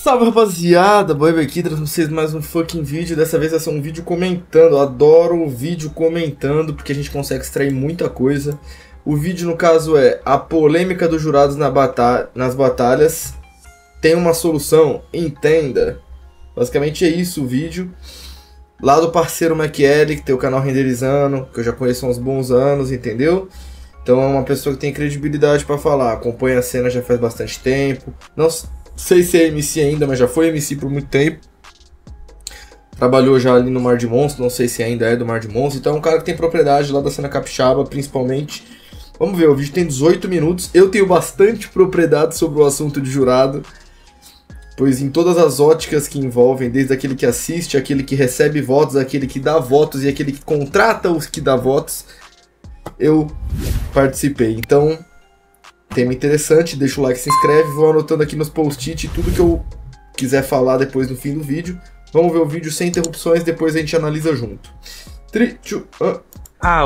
Salve rapaziada, Boib aqui, trazendo pra vocês mais um fucking vídeo. Dessa vez vai ser um vídeo comentando. Eu adoro o vídeo comentando, porque a gente consegue extrair muita coisa. O vídeo no caso é a polêmica dos jurados nas batalhas. Tem uma solução? Entenda. Basicamente é isso o vídeo. Lá do parceiro MacL, que tem o canal Renderizando, que eu já conheço há uns bons anos, entendeu? Então é uma pessoa que tem credibilidade pra falar. Acompanha a cena já faz bastante tempo. Não sei se é MC ainda, mas já foi MC por muito tempo. Trabalhou já ali no Mar de Monstros, não sei se ainda é do Mar de Monstros. Então é um cara que tem propriedade lá da cena capixaba, principalmente. Vamos ver, o vídeo tem 18 minutos. Eu tenho bastante propriedade sobre o assunto de jurado, pois em todas as óticas que envolvem, desde aquele que assiste, aquele que recebe votos, aquele que dá votos e aquele que contrata os que dá votos, eu participei. Então, tema interessante, deixa o like, se inscreve, vou anotando aqui nos post-it tudo que eu quiser falar depois no fim do vídeo. Vamos ver o vídeo sem interrupções, depois a gente analisa junto. 3, 2, 1...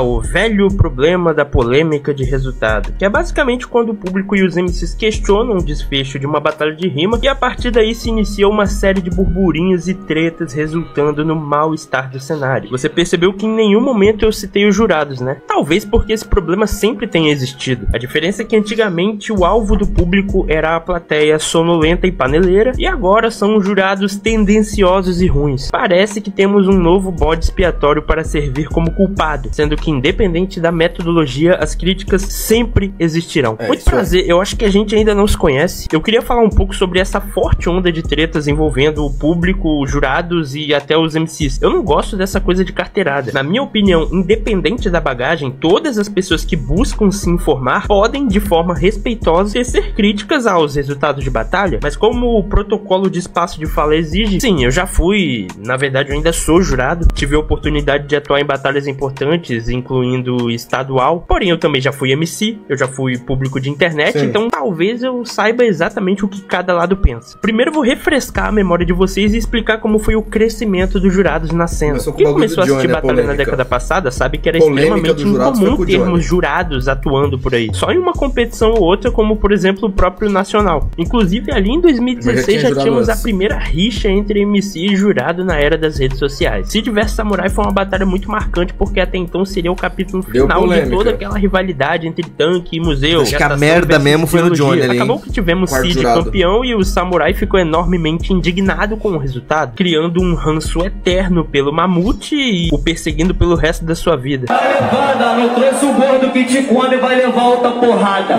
o velho problema da polêmica de resultado, que é basicamente quando o público e os MCs questionam o desfecho de uma batalha de rima e a partir daí se inicia uma série de burburinhos e tretas resultando no mal-estar do cenário. Você percebeu que em nenhum momento eu citei os jurados, né? Talvez porque esse problema sempre tenha existido. A diferença é que antigamente o alvo do público era a plateia sonolenta e paneleira e agora são os jurados tendenciosos e ruins. Parece que temos um novo bode expiatório para servir como culpado, sendo que independente da metodologia, as críticas sempre existirão. Muito prazer, eu acho que a gente ainda não se conhece. Eu queria falar um pouco sobre essa forte onda de tretas envolvendo o público, os jurados e até os MCs. Eu não gosto dessa coisa de carteirada. Na minha opinião, independente da bagagem, todas as pessoas que buscam se informar podem, de forma respeitosa, tecer críticas aos resultados de batalha, mas como o protocolo de espaço de fala exige, sim, eu já fui, na verdade eu ainda sou jurado, tive a oportunidade de atuar em batalhas importantes, incluindo estadual, porém eu também já fui MC, eu já fui público de internet, sim. Então talvez eu saiba exatamente o que cada lado pensa. Primeiro eu vou refrescar a memória de vocês e explicar como foi o crescimento dos jurados na cena. Quem começou a assistir batalha na década passada sabe que era extremamente incomum termos jurados atuando por aí, só em uma competição ou outra, como por exemplo o próprio Nacional. Inclusive ali em 2016 já tínhamos a primeira rixa entre MC e jurado na era das redes sociais. Cid vs Samurai foi uma batalha muito marcante porque até então seria o capítulo final de toda aquela rivalidade entre tanque e museu. Acho que a merda mesmo foi no Johnny ali. Acabou que tivemos Cid campeão e o Samurai ficou enormemente indignado com o resultado, criando um ranço eterno pelo Mamute e o perseguindo pelo resto da sua vida. Vai levando, não trouxe o gordo que te come e vai levar outra porrada.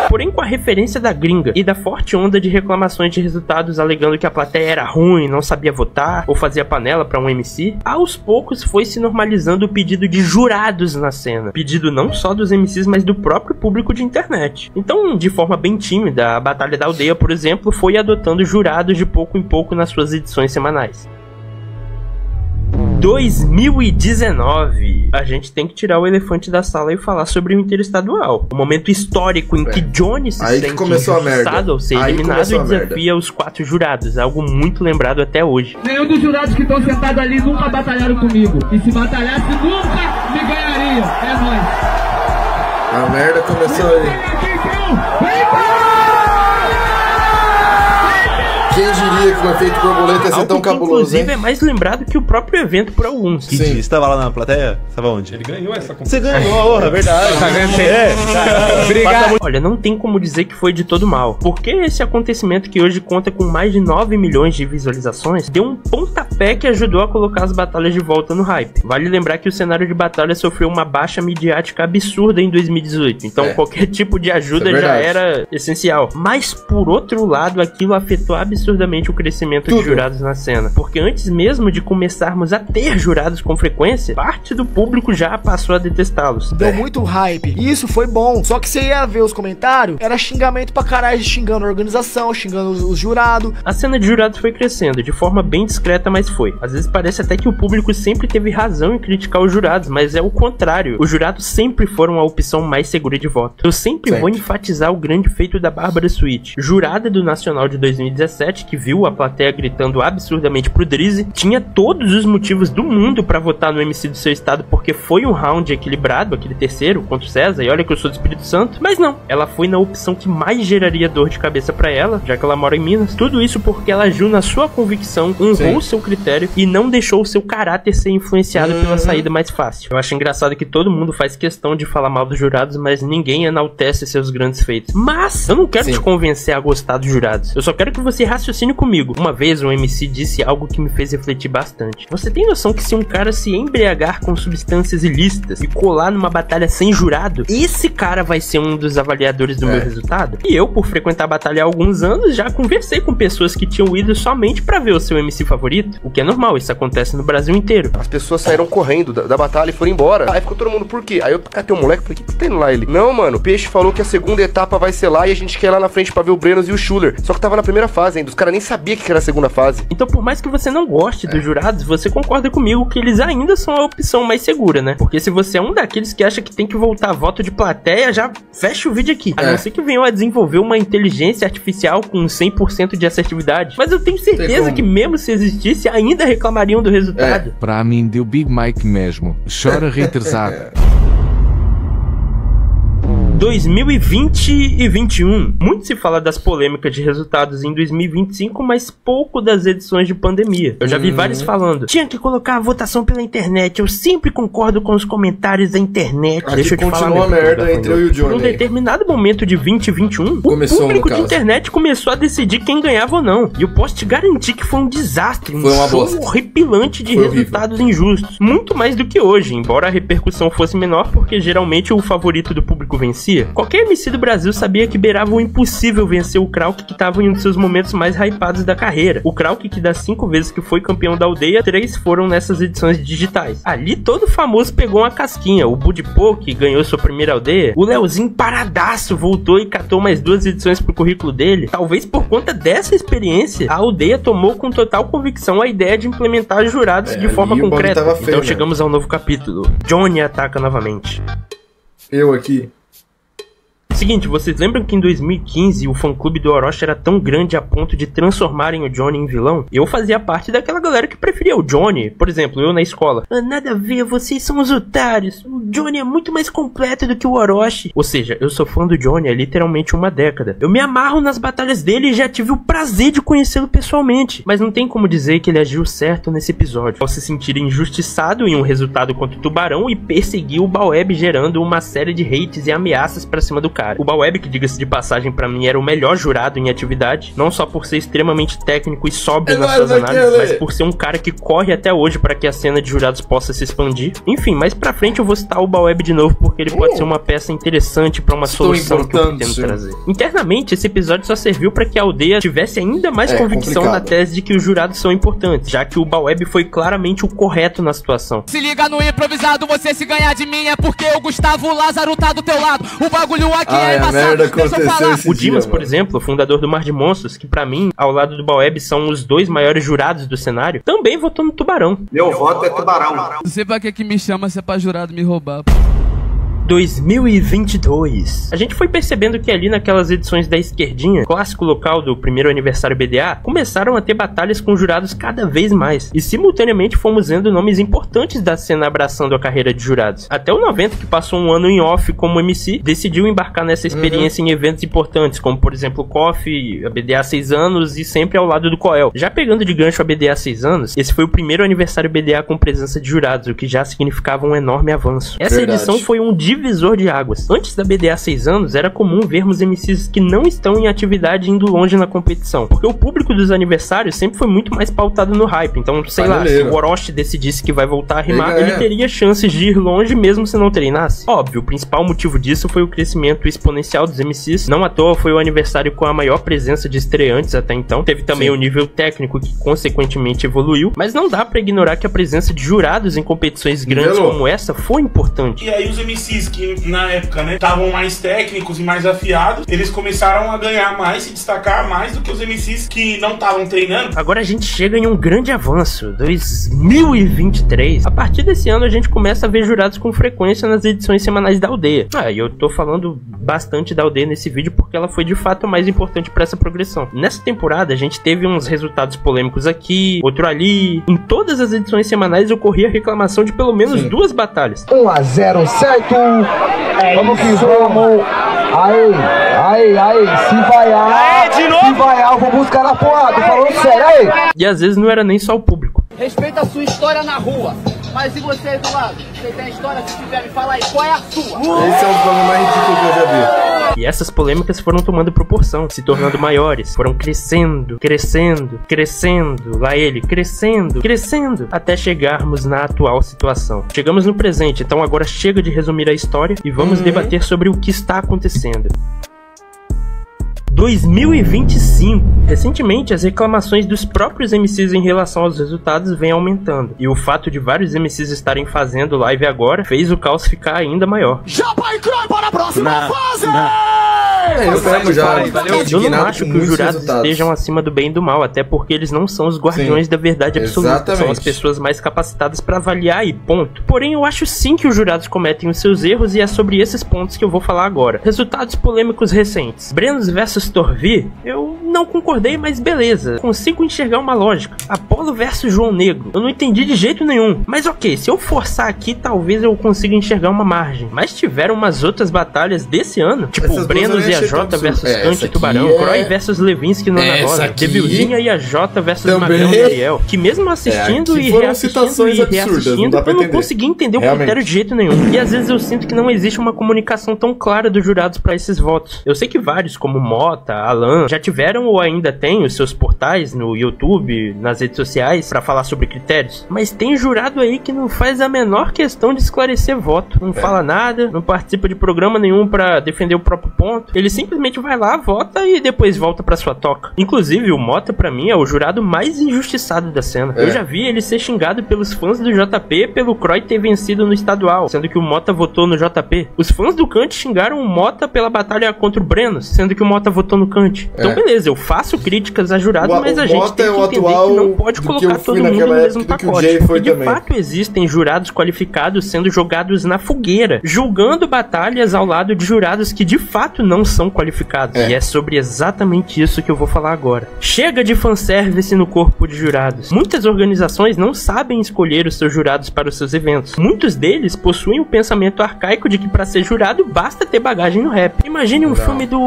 Porém, com a referência da gringa e da forte onda de reclamações de resultados alegando que a plateia era ruim, não sabia votar ou fazia panela pra um MC, aos poucos foi se normalizando o pedido de jurados na cena. Pedido não só dos MCs, mas do próprio público de internet. Então, de forma bem tímida, a Batalha da Aldeia, por exemplo, foi adotando jurados de pouco em pouco nas suas edições semanais. 2019, a gente tem que tirar o elefante da sala e falar sobre o interestadual. O momento histórico em que Johnny se sente injustiçado ao ser eliminado e desafia os 4 jurados, algo muito lembrado até hoje. Nenhum dos jurados que estão sentados ali nunca batalharam comigo, e se batalhasse nunca me ganharia. É nóis. A merda começou aí. Quem diria que o efeito borboleta ia ser tão cabuloso, inclusive, hein? É mais lembrado que o próprio evento por alguns. Sim. Você estava lá na plateia? Estava onde? Ele ganhou essa competição. Você ganhou, é verdade. Obrigado. Olha, não tem como dizer que foi de todo mal, porque esse acontecimento que hoje conta com mais de 9 milhões de visualizações deu um pontapé que ajudou a colocar as batalhas de volta no hype. Vale lembrar que o cenário de batalha sofreu uma baixa midiática absurda em 2018, então qualquer tipo de ajuda já era essencial. Mas por outro lado, aquilo afetou absurdamente o crescimento de jurados na cena, porque antes mesmo de começarmos a ter jurados com frequência, parte do público já passou a detestá-los. Deu muito hype, e isso foi bom, só que você ia ver os comentários, era xingamento pra caralho, xingando a organização, xingando os jurados. A cena de jurados foi crescendo, de forma bem discreta, mas foi. Às vezes parece até que o público sempre teve razão em criticar os jurados, mas é o contrário. Os jurados sempre foram a opção mais segura de voto. Eu sempre vou enfatizar o grande feito da Bárbara Sweet, jurada do Nacional de 2017, que viu a plateia gritando absurdamente pro Drizzy, tinha todos os motivos do mundo pra votar no MC do seu estado, porque foi um round equilibrado, aquele terceiro contra o César, e olha que eu sou do Espírito Santo, mas não, ela foi na opção que mais geraria dor de cabeça pra ela, já que ela mora em Minas. Tudo isso porque ela agiu na sua convicção, honrou o seu critério e não deixou o seu caráter ser influenciado pela saída mais fácil. Eu acho engraçado que todo mundo faz questão de falar mal dos jurados, mas ninguém enaltece seus grandes feitos. Mas eu não quero te convencer a gostar dos jurados. Eu só quero que você raciocine comigo. Uma vez um MC disse algo que me fez refletir bastante. Você tem noção que se um cara se embriagar com substâncias ilícitas e colar numa batalha sem jurado, esse cara vai ser um dos avaliadores do meu resultado? E eu, por frequentar a batalha há alguns anos, já conversei com pessoas que tinham ido somente pra ver o seu MC favorito, o que é normal, isso acontece no Brasil inteiro. As pessoas saíram correndo da batalha e foram embora. Aí ficou todo mundo, por quê? Aí eu catei um moleque, falei, o que tem lá ele? Não, mano, o Peixe falou que a segunda etapa vai ser lá e a gente quer ir lá na frente pra ver o Brenos e o Schuller. Só que tava na primeira fase ainda, os caras nem sabiam que era a segunda fase. Então, por mais que você não goste dos jurados, você concorda comigo que eles ainda são a opção mais segura, né? Porque se você é um daqueles que acha que tem que voltar voto de plateia, já fecha o vídeo aqui. A não ser que venham a desenvolver uma inteligência artificial com 100% de assertividade. Mas eu tenho certeza que mesmo se existisse, ainda reclamariam do resultado. Pra mim deu Big Mike mesmo. Chora retrasado. 2020 e 21. Muito se fala das polêmicas de resultados em 2025, mas pouco das edições de pandemia. Eu já vi vários falando, tinha que colocar a votação pela internet. Eu sempre concordo com os comentários da internet. Aqui deixa eu te falar. Continua a merda entre eu e o Johnny. Num determinado momento de 2021, o público de internet começou a decidir quem ganhava ou não. E eu posso te garantir que foi um desastre, um show horripilante de resultados injustos. Muito mais do que hoje, embora a repercussão fosse menor, porque geralmente o favorito do público vencia. Qualquer MC do Brasil sabia que beirava o impossível vencer o Krauk, que estava em um dos seus momentos mais hypados da carreira. O Krauk, que das 5 vezes que foi campeão da aldeia, 3 foram nessas edições digitais. Ali todo famoso pegou uma casquinha. O Budipô, que ganhou sua primeira aldeia. O Leozinho paradaço voltou e catou mais 2 edições pro currículo dele. Talvez por conta dessa experiência, a aldeia tomou com total convicção a ideia de implementar jurados de forma concreta. Então chegamos ao novo capítulo. Johnny ataca novamente. Eu aqui. Seguinte, vocês lembram que em 2015 o fã-clube do Orochi era tão grande a ponto de transformarem o Johnny em vilão? Eu fazia parte daquela galera que preferia o Johnny. Por exemplo, eu na escola. Nada a ver, vocês são os otários. O Johnny é muito mais completo do que o Orochi. Ou seja, eu sou fã do Johnny há literalmente uma década. Eu me amarro nas batalhas dele e já tive o prazer de conhecê-lo pessoalmente. Mas não tem como dizer que ele agiu certo nesse episódio, ao se sentir injustiçado em um resultado contra o Tubarão e perseguir o Baweb, gerando uma série de hates e ameaças pra cima do cara. O Baweb, que diga-se de passagem pra mim, era o melhor jurado em atividade, não só por ser extremamente técnico e sóbrio nas suas análises, mas por ser um cara que corre até hoje pra que a cena de jurados possa se expandir. Enfim, mais pra frente eu vou citar o Baweb de novo, porque ele pode ser uma peça interessante pra uma solução que eu pretendo trazer. Internamente, esse episódio só serviu pra que a aldeia tivesse ainda mais convicção na tese de que os jurados são importantes, já que o Baweb foi claramente o correto na situação. Se liga no improvisado, você se ganhar de mim é porque o Gustavo Lázaro tá do teu lado. O bagulho aqui é embaçado, deixa eu falar. O Dimas, por exemplo, fundador do Mar de Monstros, que pra mim, ao lado do Baweb, são os 2 maiores jurados do cenário, também votou no Tubarão. Meu voto é Tubarão. Não sei pra que me chama se é pra jurado me roubar. 2022. A gente foi percebendo que ali naquelas edições da esquerdinha, clássico local do primeiro aniversário BDA, começaram a ter batalhas com jurados cada vez mais. E simultaneamente fomos vendo nomes importantes da cena abraçando a carreira de jurados. Até o 90, que passou um ano em off como MC, decidiu embarcar nessa experiência em eventos importantes, como por exemplo o KOF, a BDA há 6 anos e sempre ao lado do Coel. Já pegando de gancho a BDA há 6 anos, esse foi o primeiro aniversário BDA com presença de jurados, o que já significava um enorme avanço. Essa edição foi um divisor de águas. Antes da BDA há 6 anos, era comum vermos MCs que não estão em atividade indo longe na competição, porque o público dos aniversários sempre foi muito mais pautado no hype. Então, sei lá, se o Orochi decidisse que vai voltar a rimar, ele teria chances de ir longe mesmo se não treinasse. Óbvio, o principal motivo disso foi o crescimento exponencial dos MCs. Não à toa foi o aniversário com a maior presença de estreantes até então. Teve também o nível técnico que consequentemente evoluiu, mas não dá pra ignorar que a presença de jurados em competições grandes como essa foi importante. E aí os MCs MCs que na época, né, estavam mais técnicos e mais afiados, eles começaram a ganhar mais, se destacar mais do que os MCs que não estavam treinando. Agora a gente chega em um grande avanço, 2023. A partir desse ano a gente começa a ver jurados com frequência nas edições semanais da Aldeia. E eu tô falando bastante da Aldeia nesse vídeo porque ela foi de fato mais importante para essa progressão. Nessa temporada a gente teve uns resultados polêmicos aqui, outro ali. Em todas as edições semanais ocorria reclamação de pelo menos 2 batalhas. 1-0, certo? Vamos que vamos. Aí, se vaiar, se vaiar, eu vou buscar na porrada, falando sério, aí. E às vezes não era nem só o público. Respeita a sua história na rua. Mas e você aí do lado? Você tem a história, se tiver, me fala aí, qual é a sua? Esse é um problema mais ridículo que eu já vi. E essas polêmicas foram tomando proporção, se tornando maiores. Foram crescendo, lá ele, crescendo, até chegarmos na atual situação. Chegamos no presente, então agora chega de resumir a história e vamos debater sobre o que está acontecendo. 2025. Recentemente, as reclamações dos próprios MCs em relação aos resultados vêm aumentando. E o fato de vários MCs estarem fazendo live agora fez o caos ficar ainda maior. Já vai para a próxima fase! Eu não acho que os jurados estejam acima do bem e do mal, até porque eles não são os guardiões da verdade absoluta. Exatamente. São as pessoas mais capacitadas para avaliar e ponto. Porém, eu acho sim que os jurados cometem os seus erros e é sobre esses pontos que eu vou falar agora. Resultados polêmicos recentes. Brenos versus Torvi, eu não concordei, mas beleza. Consigo enxergar uma lógica. Apolo versus João Negro, eu não entendi de jeito nenhum. Mas ok, se eu forçar aqui, talvez eu consiga enxergar uma margem. Mas tiveram umas outras batalhas desse ano, tipo Brenos e a Jota versus Kant e Tubarão, Croy versus Levinsky no Ana Rosa, Devilzinha e a Jota versus Magrão e Ariel, que mesmo assistindo e reassistindo e reassistindo, eu não consegui entender o critério de jeito nenhum. E às vezes eu sinto que não existe uma comunicação tão clara dos jurados para esses votos. Eu sei que vários, como Mota, Alan, já tiveram ou ainda têm os seus portais no YouTube, nas redes sociais, para falar sobre critérios, mas tem jurado aí que não faz a menor questão de esclarecer voto, não fala nada, não participa de programa nenhum para defender o próprio ponto, ele simplesmente vai lá, vota e depois volta pra sua toca. Inclusive, o Mota pra mim é o jurado mais injustiçado da cena. Eu já vi ele ser xingado pelos fãs do JP pelo Croy ter vencido no estadual, sendo que o Mota votou no JP. Os fãs do Kant xingaram o Mota pela batalha contra o Brenos, sendo que o Mota votou no Kant. Então beleza, eu faço críticas a jurado, mas a gente tem que entender que não pode colocar todo mundo no mesmo pacote. E de fato existem jurados qualificados sendo jogados na fogueira, julgando batalhas ao lado de jurados que de fato não são qualificados. E é sobre exatamente isso que eu vou falar agora. Chega de fanservice no corpo de jurados. Muitas organizações não sabem escolher os seus jurados para os seus eventos. Muitos deles possuem o pensamento arcaico de que para ser jurado basta ter bagagem no rap. Imagine um filme do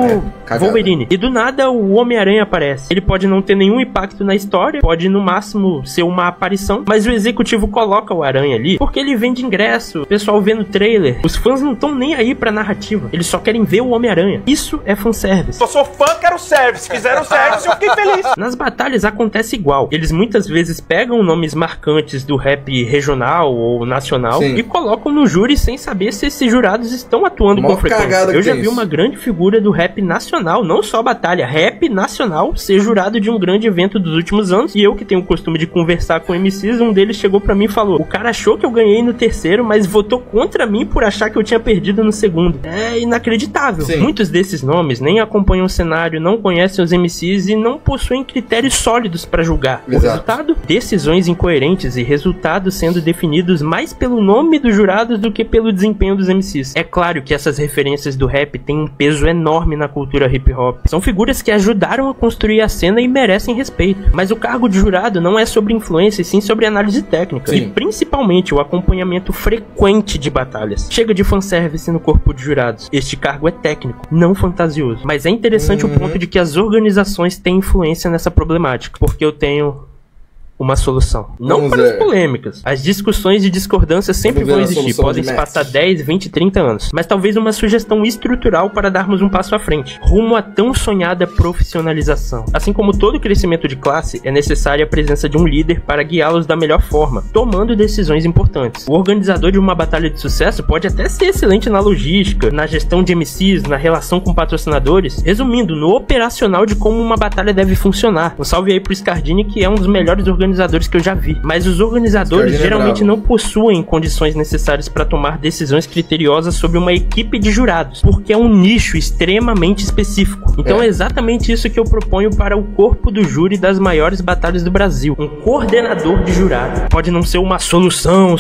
Wolverine e do nada o Homem-Aranha aparece. Ele pode não ter nenhum impacto na história, pode no máximo ser uma aparição, mas o executivo coloca o Aranha ali porque ele vende ingresso, o pessoal vê no trailer. Os fãs não estão nem aí pra narrativa, eles só querem ver o Homem-Aranha. Isso é fanservice. Eu sou fã, quero service. Fizeram service, eu fiquei feliz. Nas batalhas acontece igual. Eles muitas vezes pegam nomes marcantes do rap regional ou nacional e colocam no júri sem saber se esses jurados estão atuando com frequência. Eu já vi uma grande figura do rap nacional, não só batalha, rap nacional, ser jurado de um grande evento dos últimos anos. E eu, que tenho o costume de conversar com MCs, um deles chegou pra mim e falou: o cara achou que eu ganhei no terceiro, mas votou contra mim por achar que eu tinha perdido no segundo. É inacreditável. Muitos desses nomes nem acompanham o cenário, não conhecem os MCs e não possuem critérios sólidos para julgar. O resultado? Decisões incoerentes e resultados sendo definidos mais pelo nome dos jurados do que pelo desempenho dos MCs. É claro que essas referências do rap têm um peso enorme na cultura hip hop. São figuras que ajudaram a construir a cena e merecem respeito. Mas o cargo de jurado não é sobre influência, e sim sobre análise técnica. E principalmente o acompanhamento frequente de batalhas. Chega de fanservice no corpo de jurados. Este cargo é técnico, não fantasioso. Mas é interessante o ponto de que as organizações têm influência nessa problemática. Porque eu tenho uma solução. Não para as polêmicas. As discussões e discordâncias sempre vão existir. Podem se passar 10, 20, 30 anos. Mas talvez uma sugestão estrutural para darmos um passo à frente. Rumo à tão sonhada profissionalização. Assim como todo crescimento de classe, é necessária a presença de um líder para guiá-los da melhor forma, tomando decisões importantes. O organizador de uma batalha de sucesso pode até ser excelente na logística, na gestão de MCs, na relação com patrocinadores. Resumindo, no operacional de como uma batalha deve funcionar. Um salve aí pro Scardini, que é um dos melhores organizadores organizadores que eu já vi. Mas os organizadores geralmente não possuem condições necessárias para tomar decisões criteriosas sobre uma equipe de jurados, porque é um nicho extremamente específico. Então é exatamente isso que eu proponho para o corpo do júri das maiores batalhas do Brasil. Um coordenador de jurado. Pode não ser uma solução,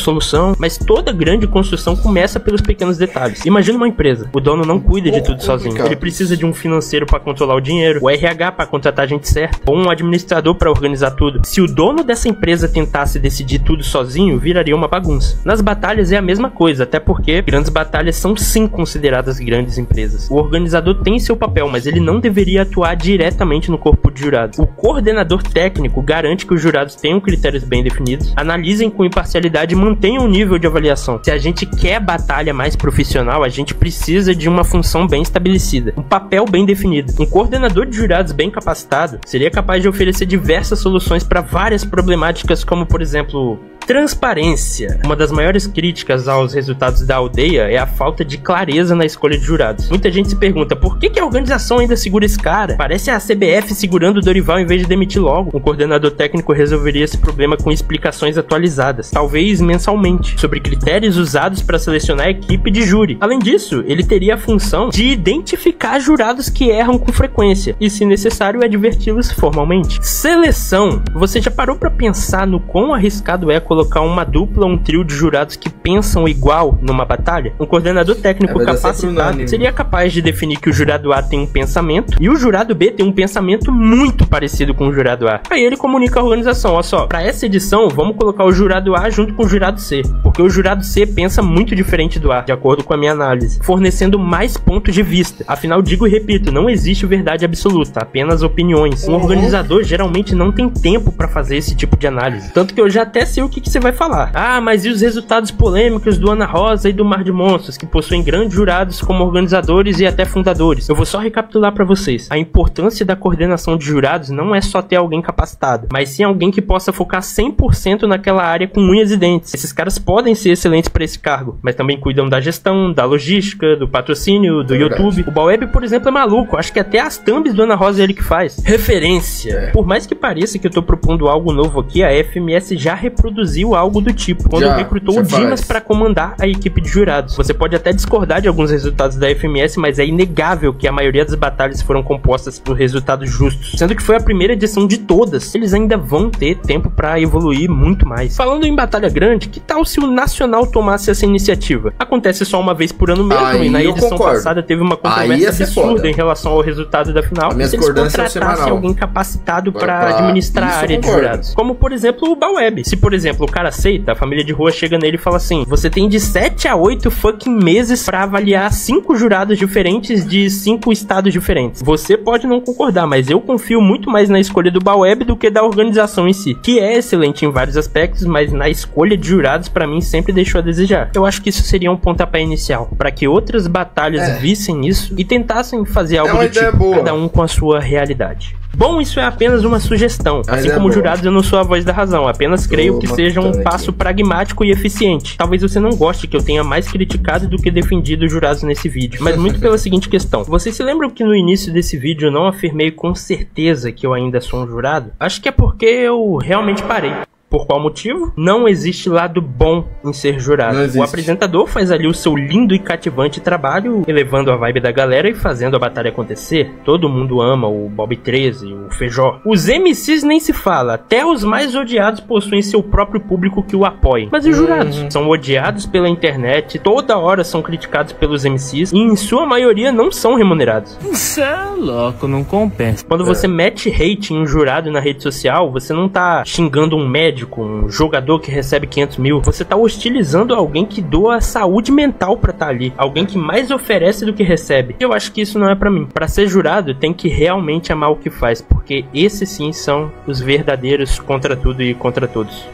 mas toda grande construção começa pelos pequenos detalhes. Imagina uma empresa. O dono não cuida de tudo sozinho. Ele precisa de um financeiro para controlar o dinheiro, o RH para contratar a gente certa, ou um administrador para organizar tudo. Se o dono dessa empresa tentasse decidir tudo sozinho, viraria uma bagunça. Nas batalhas é a mesma coisa, até porque grandes batalhas são sim consideradas grandes empresas. O organizador tem seu papel, mas ele não deveria atuar diretamente no corpo de jurados. O coordenador técnico garante que os jurados tenham critérios bem definidos, analisem com imparcialidade e mantenham um nível de avaliação. Se a gente quer batalha mais profissional, a gente precisa de uma função bem estabelecida, um papel bem definido. Um coordenador de jurados bem capacitado seria capaz de oferecer diversas soluções para várias problemáticas, como por exemplo, transparência. Uma das maiores críticas aos resultados da aldeia é a falta de clareza na escolha de jurados. Muita gente se pergunta, por que a organização ainda segura esse cara? Parece a CBF segurando o Dorival em vez de demitir logo. Um coordenador técnico resolveria esse problema com explicações atualizadas, talvez mensalmente, sobre critérios usados para selecionar a equipe de júri. Além disso, ele teria a função de identificar jurados que erram com frequência e, se necessário, adverti-los formalmente. Seleção. Você já parou para pensar no quão arriscado é colocar uma dupla ou um trio de jurados que pensam igual numa batalha? Um coordenador técnico capacitado seria capaz de definir que o jurado A tem um pensamento e o jurado B tem um pensamento muito parecido com o jurado A. Aí ele comunica à organização, ó só, para essa edição vamos colocar o jurado A junto com o jurado C, porque o jurado C pensa muito diferente do A, de acordo com a minha análise, fornecendo mais pontos de vista. Afinal, digo e repito, não existe verdade absoluta, apenas opiniões. Um organizador geralmente não tem tempo para fazer esse tipo de análise, tanto que eu já até sei o que você vai falar. Ah, mas e os resultados polêmicos do Ana Rosa e do Mar de Monstros, que possuem grandes jurados como organizadores e até fundadores? Eu vou só recapitular para vocês. A importância da coordenação de jurados não é só ter alguém capacitado, mas sim alguém que possa focar 100% naquela área com unhas e dentes. Esses caras podem ser excelentes para esse cargo, mas também cuidam da gestão, da logística, do patrocínio, do YouTube. O Baweb, por exemplo, é maluco. Acho que até as thumbs do Ana Rosa é ele que faz. Referência. Por mais que pareça que eu tô propondo algo novo aqui, a FMS já reproduziu algo do tipo, quando recrutou o Dimas para comandar a equipe de jurados. Você pode até discordar de alguns resultados da FMS, mas é inegável que a maioria das batalhas foram compostas por resultados justos. Sendo que foi a primeira edição de todas, eles ainda vão ter tempo para evoluir muito mais. Falando em batalha grande, que tal se o Nacional tomasse essa iniciativa? Acontece só uma vez por ano mesmo, e na edição passada teve uma controvérsia absurda em relação ao resultado da final. Se eles contratassem alguém capacitado para administrar a área de jurados. Como, por exemplo, o Baweb. Se, por exemplo, o cara aceita, a família de rua chega nele e fala assim, você tem de 7 a 8 fucking meses pra avaliar 5 jurados diferentes de 5 estados diferentes. Você pode não concordar, mas eu confio muito mais na escolha do Baweb do que da organização em si, que é excelente em vários aspectos, mas na escolha de jurados pra mim sempre deixou a desejar. Eu acho que isso seria um pontapé inicial, pra que outras batalhas vissem isso e tentassem fazer algo do tipo, cada um com a sua realidade. Bom, isso é apenas uma sugestão. Assim como jurados, eu não sou a voz da razão. Apenas creio que seja um passo pragmático e eficiente. Talvez você não goste que eu tenha mais criticado do que defendido os jurados nesse vídeo, mas muito pela seguinte questão. Vocês se lembram que no início desse vídeo eu não afirmei com certeza que eu ainda sou um jurado? Acho que é porque eu realmente parei. Por qual motivo? Não existe lado bom em ser jurado. O apresentador faz ali o seu lindo e cativante trabalho, elevando a vibe da galera e fazendo a batalha acontecer. Todo mundo ama o Bob 13, o Feijó. Os MCs nem se fala, até os mais odiados possuem seu próprio público que o apoia. Mas os jurados são odiados pela internet, toda hora são criticados pelos MCs e em sua maioria não são remunerados. Isso é louco, não compensa. Quando você mete hate em um jurado na rede social, você não tá xingando um médico, um jogador que recebe 500 mil, você tá hostilizando alguém que doa saúde mental pra tá ali, alguém que mais oferece do que recebe. Eu acho que isso não é pra mim. Pra ser jurado, tem que realmente amar o que faz, porque esses sim são os verdadeiros contra tudo e contra todos.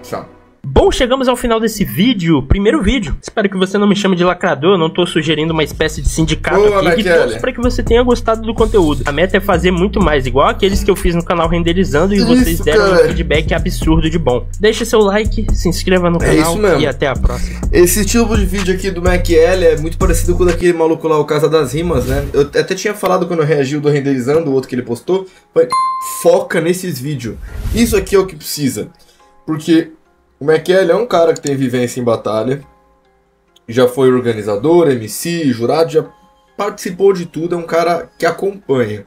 Tchau. Bom, chegamos ao final desse vídeo, primeiro vídeo. Espero que você não me chame de lacrador, eu não tô sugerindo uma espécie de sindicato aqui. E torço pra que você tenha gostado do conteúdo. A meta é fazer muito mais, igual aqueles que eu fiz no canal Renderizando, e vocês deram um feedback absurdo de bom. Deixa seu like, se inscreva no canal e até a próxima. Esse tipo de vídeo aqui do MacL é muito parecido com o daquele maluco lá, o Casa das Rimas, né? Eu até tinha falado quando eu reagi do Renderizando, o outro que ele postou, foi foca nesses vídeos. Isso aqui é o que precisa. Porque o MacL é um cara que tem vivência em batalha, já foi organizador, MC, jurado, já participou de tudo, é um cara que acompanha.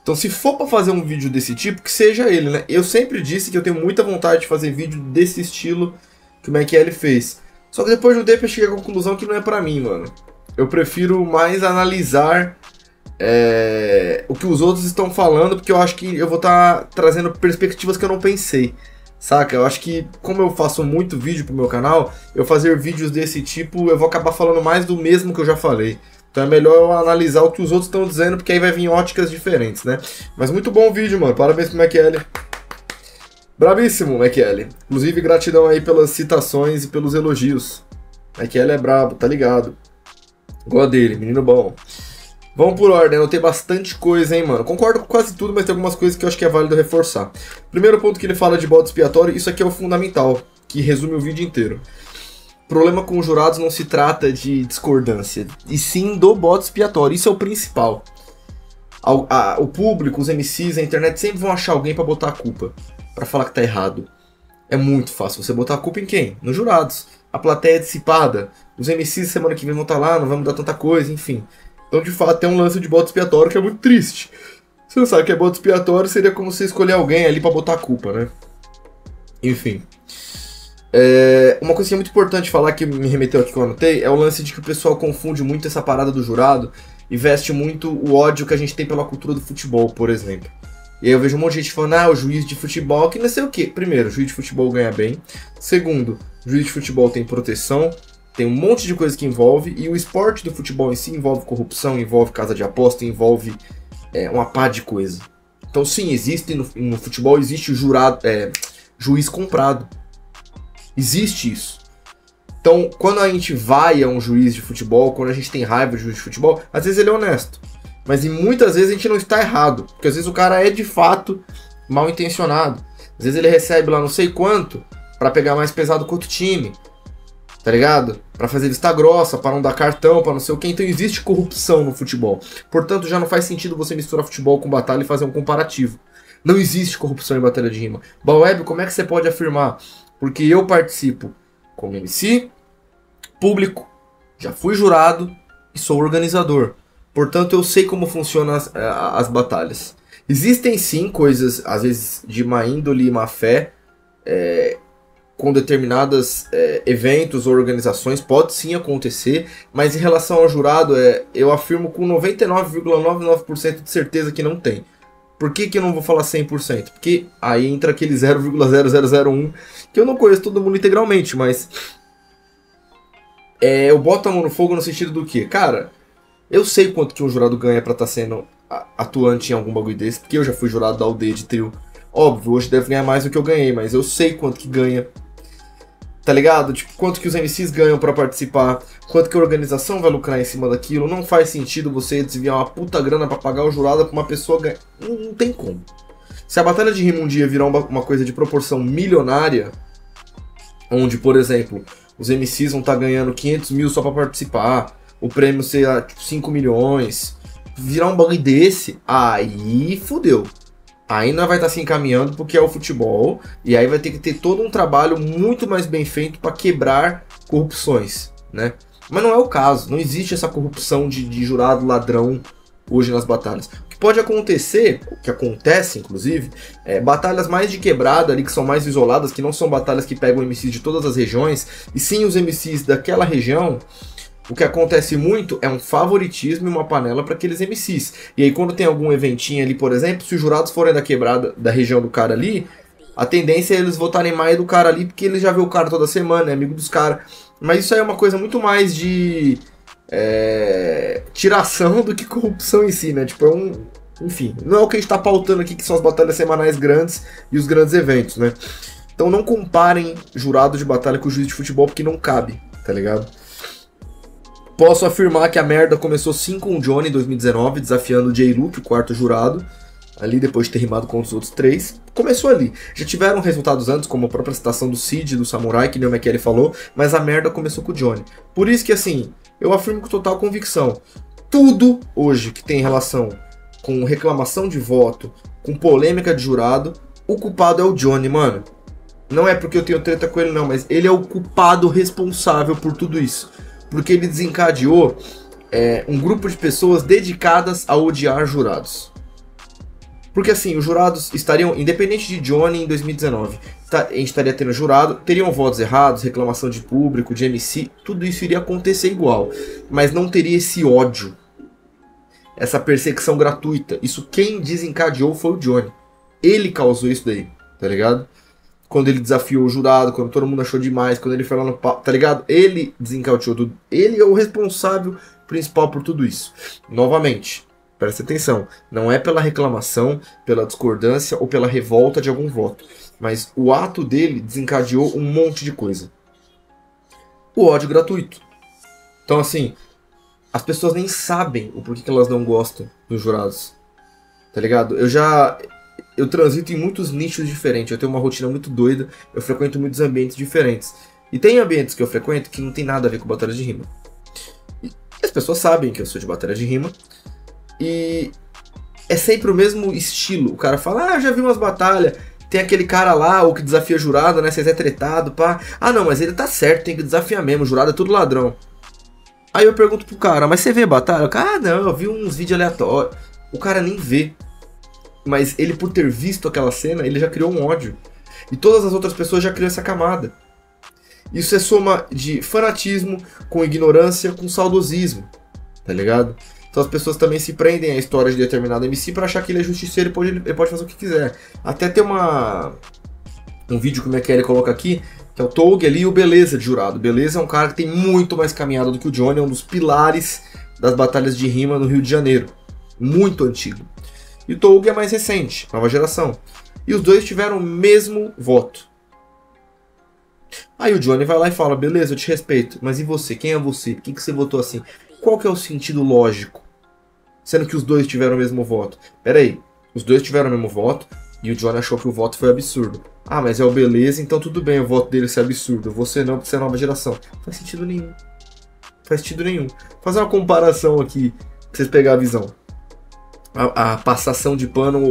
Então se for pra fazer um vídeo desse tipo, que seja ele, né? Eu sempre disse que eu tenho muita vontade de fazer vídeo desse estilo que o MacL fez. Só que depois de um tempo eu cheguei à conclusão que não é pra mim, mano. Eu prefiro mais analisar o que os outros estão falando, porque eu acho que eu vou estar trazendo perspectivas que eu não pensei. Saca? Eu acho que, como eu faço muito vídeo pro meu canal, eu fazer vídeos desse tipo, eu vou acabar falando mais do mesmo que eu já falei. Então é melhor eu analisar o que os outros estão dizendo, porque aí vai vir óticas diferentes, né? Mas muito bom o vídeo, mano. Parabéns pro MacL. Brabíssimo, MacL. Inclusive, gratidão aí pelas citações e pelos elogios. MacL é brabo, tá ligado? Gosto dele, menino bom. Vamos por ordem, eu tenho bastante coisa, hein, mano. Concordo com quase tudo, mas tem algumas coisas que eu acho que é válido reforçar. Primeiro ponto que ele fala de bode expiatório, isso aqui é o fundamental, que resume o vídeo inteiro. O problema com os jurados não se trata de discordância, e sim do bode expiatório, isso é o principal. O público, os MCs, a internet sempre vão achar alguém pra botar a culpa, pra falar que tá errado. É muito fácil você botar a culpa em quem? Nos jurados. A plateia é dissipada, os MCs semana que vem vão estar lá, não vão mudar tanta coisa, enfim. Então, de fato, tem um lance de bode expiatório que é muito triste. Você não sabe que é bode expiatório, seria como você escolher alguém ali pra botar a culpa, né? Enfim. Uma coisa que é muito importante falar, que me remeteu aqui que eu anotei, é o lance de que o pessoal confunde muito essa parada do jurado e veste muito o ódio que a gente tem pela cultura do futebol, por exemplo. E aí eu vejo um monte de gente falando, o juiz de futebol, que não sei o quê. Primeiro, o juiz de futebol ganha bem. Segundo, o juiz de futebol tem proteção. Tem um monte de coisa que envolve, e o esporte do futebol em si envolve corrupção, envolve casa de aposta, envolve uma pá de coisa. Então sim, existe no futebol, existe o juiz comprado. Existe isso. Então, quando a gente vai a um juiz de futebol, quando a gente tem raiva de juiz de futebol, às vezes ele é honesto. Mas muitas vezes a gente não está errado, porque às vezes o cara é de fato mal intencionado. Às vezes ele recebe lá não sei quanto pra pegar mais pesado com outro time. Tá ligado? Pra fazer vista grossa, pra não dar cartão, pra não sei o que. Então existe corrupção no futebol. Portanto, já não faz sentido você misturar futebol com batalha e fazer um comparativo. Não existe corrupção em batalha de rima. Baweb, como é que você pode afirmar? Porque eu participo como MC, público, já fui jurado e sou organizador. Portanto, eu sei como funcionam as batalhas. Existem sim coisas, às vezes, de má índole e má fé, com determinados eventos ou organizações, pode sim acontecer, mas em relação ao jurado, eu afirmo com 99,99% de certeza que não tem. Por que eu não vou falar 100%? Porque aí entra aquele 0,0001, que eu não conheço todo mundo integralmente, mas eu boto a mão no fogo no sentido do que? Cara, eu sei quanto que um jurado ganha pra estar sendo atuante em algum bagulho desse, porque eu já fui jurado da aldeia de trio. Óbvio, hoje deve ganhar mais do que eu ganhei, mas eu sei quanto que ganha. Tá ligado? Tipo, quanto que os MCs ganham pra participar, quanto que a organização vai lucrar em cima daquilo. Não faz sentido você desviar uma puta grana pra pagar o jurado pra uma pessoa ganhar. Não tem como. Se a batalha de rima um dia virar uma coisa de proporção milionária, onde, por exemplo, os MCs vão estar ganhando 500 mil só pra participar, o prêmio ser 5 milhões, virar um bagulho desse, aí fudeu. Aí não vai estar se encaminhando porque é o futebol, e aí vai ter que ter todo um trabalho muito mais bem feito para quebrar corrupções, né? Mas não é o caso, não existe essa corrupção de jurado ladrão hoje nas batalhas. O que pode acontecer, o que acontece inclusive, batalhas mais de quebrada ali, que são mais isoladas, que não são batalhas que pegam MCs de todas as regiões, e sim os MCs daquela região. O que acontece muito é um favoritismo e uma panela para aqueles MCs. E aí quando tem algum eventinho ali, por exemplo, se os jurados forem da quebrada, da região do cara ali, a tendência é eles votarem mais do cara ali, porque eles já vê o cara toda semana, é amigo dos caras. Mas isso aí é uma coisa muito mais de tiração do que corrupção em si, né? Tipo, enfim, não é o que a gente tá pautando aqui, que são as batalhas semanais grandes e os grandes eventos, né? Então não comparem jurado de batalha com juiz de futebol, porque não cabe, tá ligado? Posso afirmar que a merda começou sim com o Johnny em 2019, desafiando o J-Luke, o quarto jurado, ali depois de ter rimado com os outros 3. Começou ali. Já tiveram resultados antes, como a própria citação do Cid, do Samurai, que nem o McKelly falou, mas a merda começou com o Johnny. Por isso que, assim, eu afirmo com total convicção, tudo hoje que tem relação com reclamação de voto, com polêmica de jurado, o culpado é o Johnny, mano. Não é porque eu tenho treta com ele não, mas ele é o culpado responsável por tudo isso. Porque ele desencadeou um grupo de pessoas dedicadas a odiar jurados. Porque assim, os jurados estariam, independente de Johnny em 2019, a gente estaria tendo jurado, teriam votos errados, reclamação de público, de MC, tudo isso iria acontecer igual. Mas não teria esse ódio, essa perseguição gratuita. Isso quem desencadeou foi o Johnny. Ele causou isso daí, tá ligado? Quando ele desafiou o jurado, quando todo mundo achou demais, quando ele foi lá no papo, tá ligado? Ele desencadeou tudo. Ele é o responsável principal por tudo isso. Novamente, presta atenção, não é pela reclamação, pela discordância ou pela revolta de algum voto, mas o ato dele desencadeou um monte de coisa. O ódio gratuito. Então assim, as pessoas nem sabem o porquê que elas não gostam dos jurados, tá ligado? Eu transito em muitos nichos diferentes, eu tenho uma rotina muito doida, eu frequento muitos ambientes diferentes. E tem ambientes que eu frequento que não tem nada a ver com batalha de rima. E as pessoas sabem que eu sou de batalha de rima, e é sempre o mesmo estilo. O cara fala, já vi umas batalhas, tem aquele cara lá, o que desafia jurado, né, vocês é tretado, pá. Ah não, mas ele tá certo, tem que desafiar mesmo, o jurado é tudo ladrão. Aí eu pergunto pro cara, mas você vê batalha? O cara, não, eu vi uns vídeos aleatórios. O cara nem vê. Mas ele, por ter visto aquela cena, ele já criou um ódio. E todas as outras pessoas já criam essa camada. Isso é soma de fanatismo, com ignorância, com saudosismo. Tá ligado? Então as pessoas também se prendem à história de determinado MC pra achar que ele é justiceiro e ele pode fazer o que quiser. Até tem um vídeo que o McKelly coloca aqui, que é o Toug ali e o Beleza de jurado. Beleza é um cara que tem muito mais caminhada do que o Johnny, é um dos pilares das batalhas de rima no Rio de Janeiro. Muito antigo. E o Toug é mais recente, nova geração. E os dois tiveram o mesmo voto. Aí o Johnny vai lá e fala, beleza, eu te respeito, mas e você? Quem é você? Por que você votou assim? Qual que é o sentido lógico? Sendo que os dois tiveram o mesmo voto. Pera aí, os dois tiveram o mesmo voto e o Johnny achou que o voto foi absurdo. Ah, mas é o Beleza, então tudo bem o voto dele ser absurdo. Você não, porque você é nova geração. Não faz sentido nenhum. Não faz sentido nenhum. Vou fazer uma comparação aqui, pra vocês pegarem a visão. A passação de pano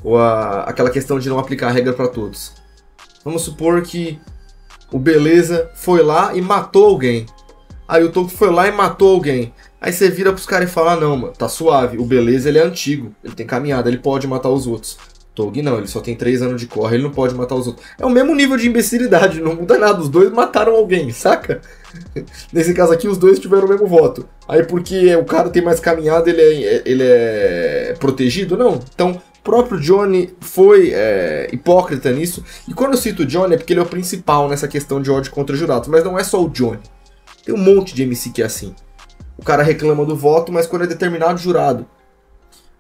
ou aquela questão de não aplicar a regra para todos. Vamos supor que o Beleza foi lá e matou alguém. Aí o Toug foi lá e matou alguém. Aí você vira pros caras e fala, não, mano, tá suave. O Beleza, ele é antigo, ele tem caminhada, ele pode matar os outros. Toug não, ele só tem 3 anos de corre, ele não pode matar os outros. É o mesmo nível de imbecilidade, não muda nada. Os dois mataram alguém, saca? Nesse caso aqui, os dois tiveram o mesmo voto. Aí porque o cara tem mais caminhada, ele é protegido? Não. Então, o próprio Johnny foi hipócrita nisso. E quando eu cito o Johnny é porque ele é o principal nessa questão de ódio contra jurados. Mas não é só o Johnny. Tem um monte de MC que é assim. O cara reclama do voto, mas quando é determinado jurado.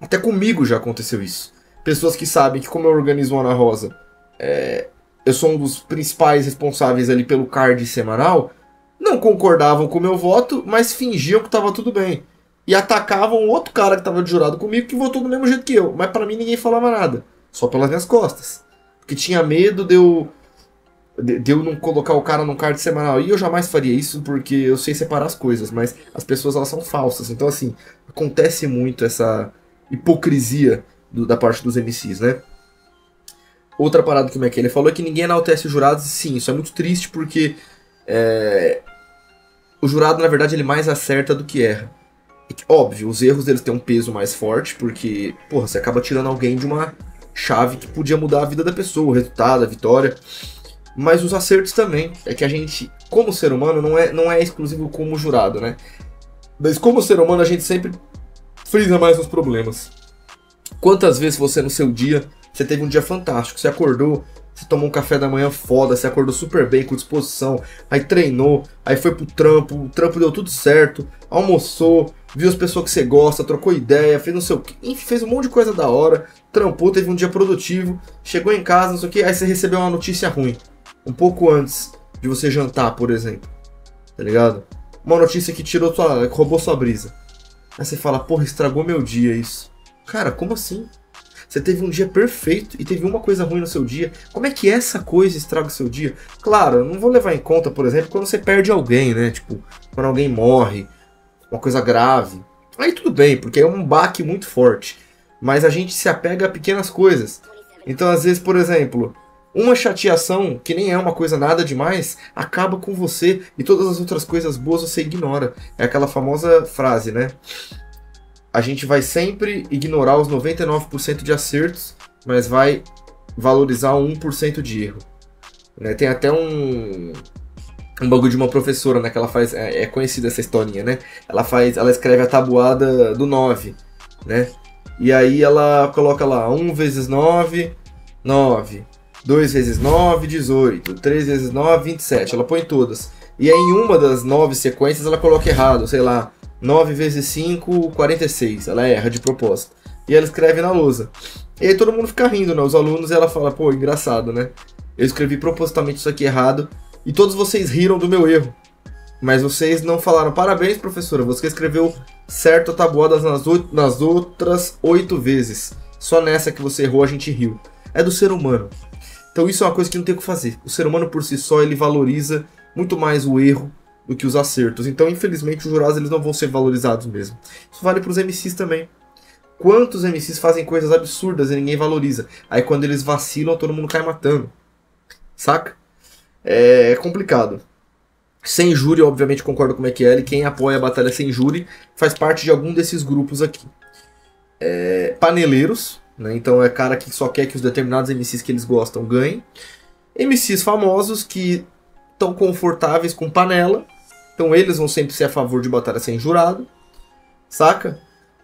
Até comigo já aconteceu isso. Pessoas que sabem que como eu organizo o Ana Rosa, eu sou um dos principais responsáveis ali pelo card semanal, não concordavam com o meu voto, mas fingiam que estava tudo bem. E atacavam outro cara que estava de jurado comigo que votou do mesmo jeito que eu. Mas pra mim ninguém falava nada. Só pelas minhas costas. Porque tinha medo de eu não colocar o cara num card semanal. E eu jamais faria isso porque eu sei separar as coisas. Mas as pessoas, elas são falsas. Então assim, acontece muito essa hipocrisia da parte dos MCs, né? Outra parada que o McKelly falou é que ninguém enaltece os jurados. Sim, isso é muito triste porque o jurado, na verdade, ele mais acerta do que erra. E, óbvio, os erros eles têm um peso mais forte porque, porra, você acaba tirando alguém de uma chave que podia mudar a vida da pessoa, o resultado, a vitória. Mas os acertos também. É que a gente, como ser humano, não é exclusivo como jurado, né? Mas como ser humano, a gente sempre frisa mais os problemas. Quantas vezes você no seu dia, você teve um dia fantástico, você acordou, você tomou um café da manhã foda, você acordou super bem, com disposição, aí treinou, aí foi pro trampo, o trampo deu tudo certo, almoçou, viu as pessoas que você gosta, trocou ideia, fez não sei o que, enfim, fez um monte de coisa da hora, trampou, teve um dia produtivo, chegou em casa, não sei o que, aí você recebeu uma notícia ruim, um pouco antes de você jantar, por exemplo, tá ligado? Uma notícia que roubou sua brisa. Aí você fala, porra, estragou meu dia isso. Cara, como assim? Você teve um dia perfeito e teve uma coisa ruim no seu dia. Como é que essa coisa estraga o seu dia? Claro, eu não vou levar em conta, por exemplo, quando você perde alguém, né? Tipo, quando alguém morre, uma coisa grave. Aí tudo bem, porque é um baque muito forte. Mas a gente se apega a pequenas coisas. Então, às vezes, por exemplo, uma chateação, que nem é uma coisa nada demais, acaba com você e todas as outras coisas boas você ignora. É aquela famosa frase, né? A gente vai sempre ignorar os 99% de acertos, mas vai valorizar o 1% de erro. Né? Tem até um bagulho de uma professora, né? Que ela faz. É conhecida essa historinha, né? Ela escreve a tabuada do 9, né? E aí ela coloca lá 1 vezes 9, 9. 2 vezes 9, 18. 3 vezes 9, 27. Ela põe todas. E aí em uma das 9 sequências ela coloca errado, sei lá. 9 vezes 5, 46. Ela erra de propósito. E ela escreve na lousa. E aí todo mundo fica rindo, né? Os alunos, e ela fala, pô, engraçado, né? Eu escrevi propositalmente isso aqui errado. E todos vocês riram do meu erro. Mas vocês não falaram, parabéns, professora. Você escreveu certo a tabuada nas outras 8 vezes. Só nessa que você errou a gente riu. É do ser humano. Então isso é uma coisa que não tem o que fazer. O ser humano por si só, ele valoriza muito mais o erro do que os acertos. Então, infelizmente, os jurados eles não vão ser valorizados mesmo. Isso vale para os MCs também. Quantos MCs fazem coisas absurdas e ninguém valoriza? Aí quando eles vacilam, todo mundo cai matando. Saca? É complicado. Sem júri, obviamente, concordo com o McKelly. Quem apoia a batalha sem júri faz parte de algum desses grupos aqui. Paneleiros, né? Então é cara que só quer que os determinados MCs que eles gostam ganhem. MCs famosos que estão confortáveis com panela. Então eles vão sempre ser a favor de batalha sem jurado. Saca?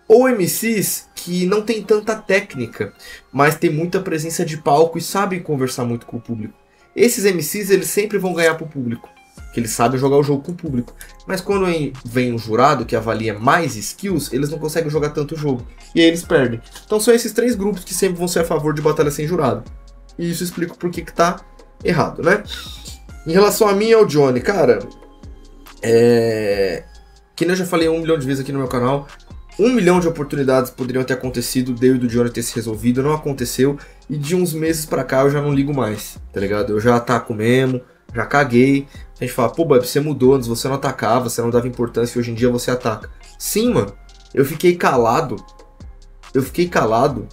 Ou MCs que não tem tanta técnica, mas tem muita presença de palco e sabem conversar muito com o público. Esses MCs eles sempre vão ganhar pro público, que eles sabem jogar o jogo com o público. Mas quando vem um jurado que avalia mais skills, eles não conseguem jogar tanto o jogo. E aí eles perdem. Então são esses 3 grupos que sempre vão ser a favor de batalha sem jurado. E isso explica por que tá errado, né? Em relação a mim e ao Johnny, cara... Que nem eu já falei 1 milhão de vezes aqui no meu canal, 1 milhão de oportunidades poderiam ter acontecido, deu e do Johnny ter se resolvido, não aconteceu, e de uns meses pra cá eu já não ligo mais, tá ligado? Eu já ataco mesmo, já caguei. A gente fala, pô, Bob, você mudou, antes você não atacava, você não dava importância e hoje em dia você ataca. Sim, mano, eu fiquei calado